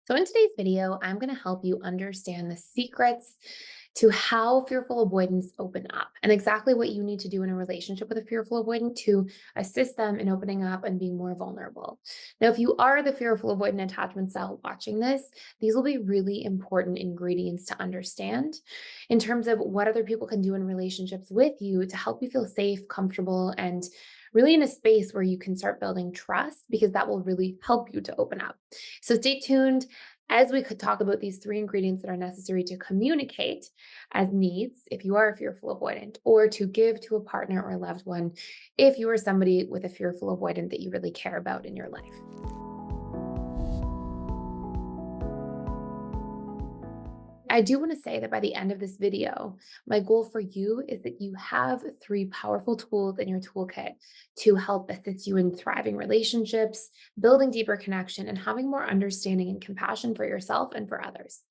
So in today's video, I'm going to help you understand the secrets to how fearful avoidants open up and exactly what you need to do in a relationship with a fearful avoidant to assist them in opening up and being more vulnerable. Now, if you are the fearful avoidant attachment style watching this, these will be really important ingredients to understand in terms of what other people can do in relationships with you to help you feel safe, comfortable, and really in a space where you can start building trust because that will really help you to open up. So stay tuned as we could talk about these three ingredients that are necessary to communicate as needs if you are a fearful avoidant, or to give to a partner or a loved one if you are somebody with a fearful avoidant that you really care about in your life. I do want to say that by the end of this video, my goal for you is that you have three powerful tools in your toolkit to help assist you in thriving relationships, building deeper connection, and having more understanding and compassion for yourself and for others.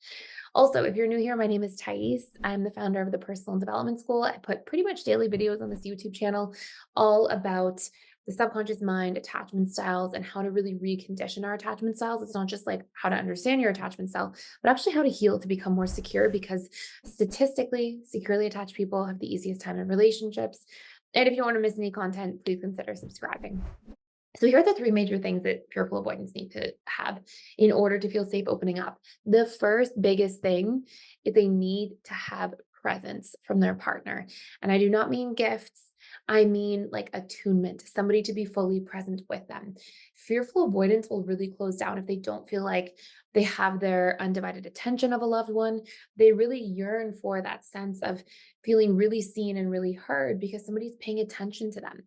Also, if you're new here, my name is Thais. I'm the founder of the Personal Development School. I put pretty much daily videos on this YouTube channel all about the subconscious mind, attachment styles, and how to really recondition our attachment styles. It's not just like how to understand your attachment style, but actually how to heal to become more secure because statistically, securely attached people have the easiest time in relationships. And if you don't want to miss any content, please consider subscribing. So here are the three major things that fearful avoidants need to have in order to feel safe opening up. The first biggest thing is they need to have presence from their partner. And I do not mean gifts. I mean like attunement, somebody to be fully present with them. Fearful avoidance will really close down if they don't feel like they have their undivided attention of a loved one. They really yearn for that sense of feeling really seen and really heard because somebody's paying attention to them.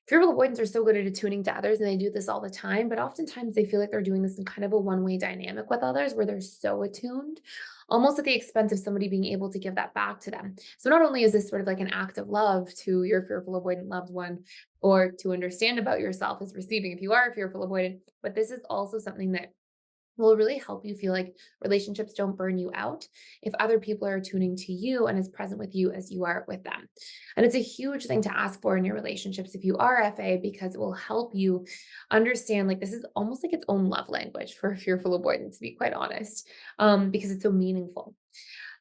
Fearful avoidants are so good at attuning to others, and they do this all the time, but oftentimes they feel like they're doing this in kind of a one-way dynamic with others where they're so attuned, almost at the expense of somebody being able to give that back to them. So not only is this sort of like an act of love to your fearful avoidant loved one, or to understand about yourself as receiving if you are a fearful avoidant, but this is also something that will really help you feel like relationships don't burn you out if other people are tuning to you and as present with you as you are with them. And it's a huge thing to ask for in your relationships if you are FA because it will help you understand like this is almost like its own love language for fearful avoidance, to be quite honest, because it's so meaningful.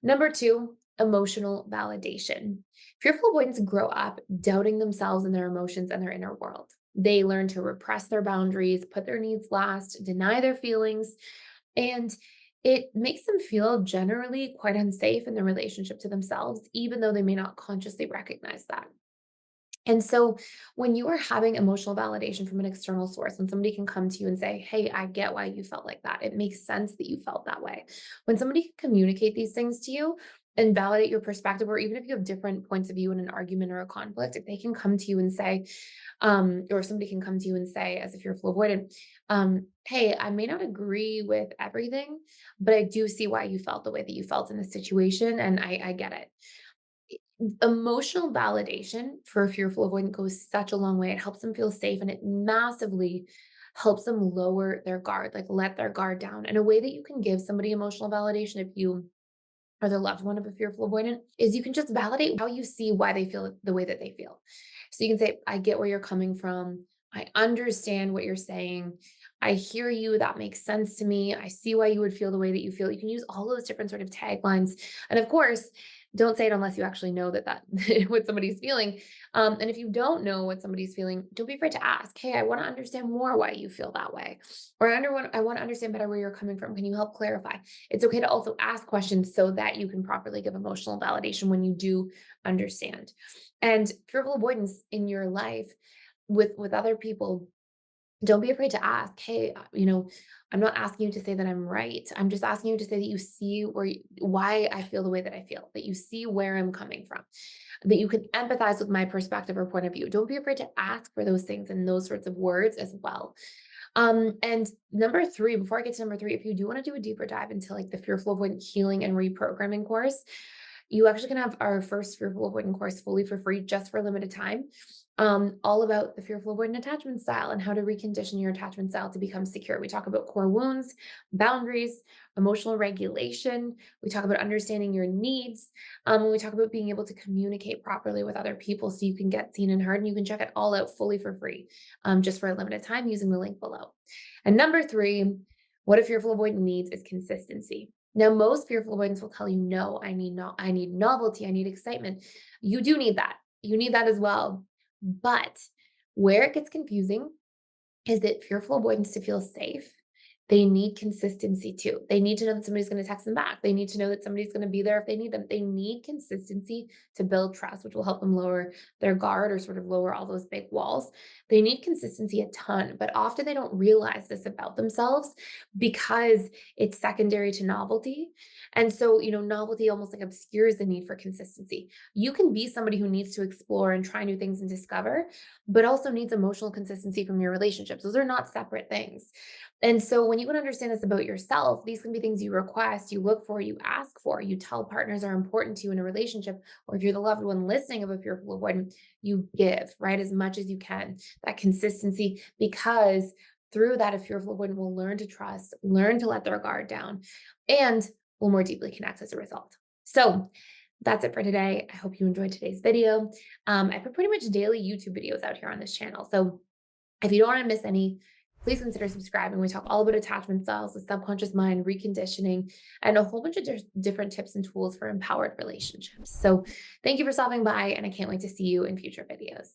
Number two, emotional validation. Fearful avoidants grow up doubting themselves and their emotions and their inner world. They learn to repress their boundaries, put their needs last, deny their feelings, and it makes them feel generally quite unsafe in their relationship to themselves, even though they may not consciously recognize that. And so when you are having emotional validation from an external source, when somebody can come to you and say, "Hey, I get why you felt like that. It makes sense that you felt that way." When somebody can communicate these things to you and validate your perspective, or even if you have different points of view in an argument or a conflict, if they can come to you and say, or if somebody can come to you and say, as if you're full avoidant, "Hey, I may not agree with everything, but I do see why you felt the way that you felt in this situation, and I get it." Emotional validation for a fearful avoidant goes such a long way. It helps them feel safe and it massively helps them lower their guard, like let their guard down. And a way that you can give somebody emotional validation if you are the loved one of a fearful avoidant is you can just validate how you see why they feel the way that they feel. So you can say, "I get where you're coming from. I understand what you're saying. I hear you. That makes sense to me. I see why you would feel the way that you feel." You can use all those different sort of taglines. And of course, don't say it unless you actually know that what somebody's feeling. And if you don't know what somebody's feeling, don't be afraid to ask. "Hey, I want to understand more why you feel that way, or I want to understand better where you're coming from. Can you help clarify?" It's okay to also ask questions so that you can properly give emotional validation when you do understand. And fearful avoidance in your life with other people, don't be afraid to ask, "Hey, I'm not asking you to say that I'm right. I'm just asking you to say that you see why I feel the way that I feel, that you see where I'm coming from, that you can empathize with my perspective or point of view." Don't be afraid to ask for those things and those sorts of words as well. And number three, before I get to number three, if you do want to do a deeper dive into like the fearful avoidant healing and reprogramming course, you actually can have our first fearful avoidant course fully for free just for a limited time. All about the fearful avoidant attachment style and how to recondition your attachment style to become secure. We talk about core wounds, boundaries, emotional regulation. We talk about understanding your needs. And we talk about being able to communicate properly with other people so you can get seen and heard. And you can check it all out fully for free, just for a limited time using the link below. And number three, What a fearful avoidant needs is consistency. Now, most fearful avoidants will tell you, no, I need novelty, I need excitement. You do need that. You need that as well. But where it gets confusing is that fearful avoidance to feel safe, they need consistency too. They need to know that somebody's going to text them back. They need to know that somebody's going to be there if they need them. They need consistency to build trust, which will help them lower their guard or sort of lower all those big walls. They need consistency a ton, but often they don't realize this about themselves because it's secondary to novelty. And so, novelty almost like obscures the need for consistency. You can be somebody who needs to explore and try new things and discover, but also needs emotional consistency from your relationships. Those are not separate things. And so when you can understand this about yourself, these can be things you request, you look for, you ask for, you tell partners are important to you in a relationship, or if you're the loved one listening of a fearful avoidant, you give, right? As much as you can, that consistency, because through that, a fearful avoidant will learn to trust, learn to let their guard down, and will more deeply connect as a result. So that's it for today. I hope you enjoyed today's video. I put pretty much daily YouTube videos out here on this channel. So if you don't want to miss any, please consider subscribing. We talk all about attachment styles, the subconscious mind, reconditioning, and a whole bunch of different tips and tools for empowered relationships. So thank you for stopping by, and I can't wait to see you in future videos.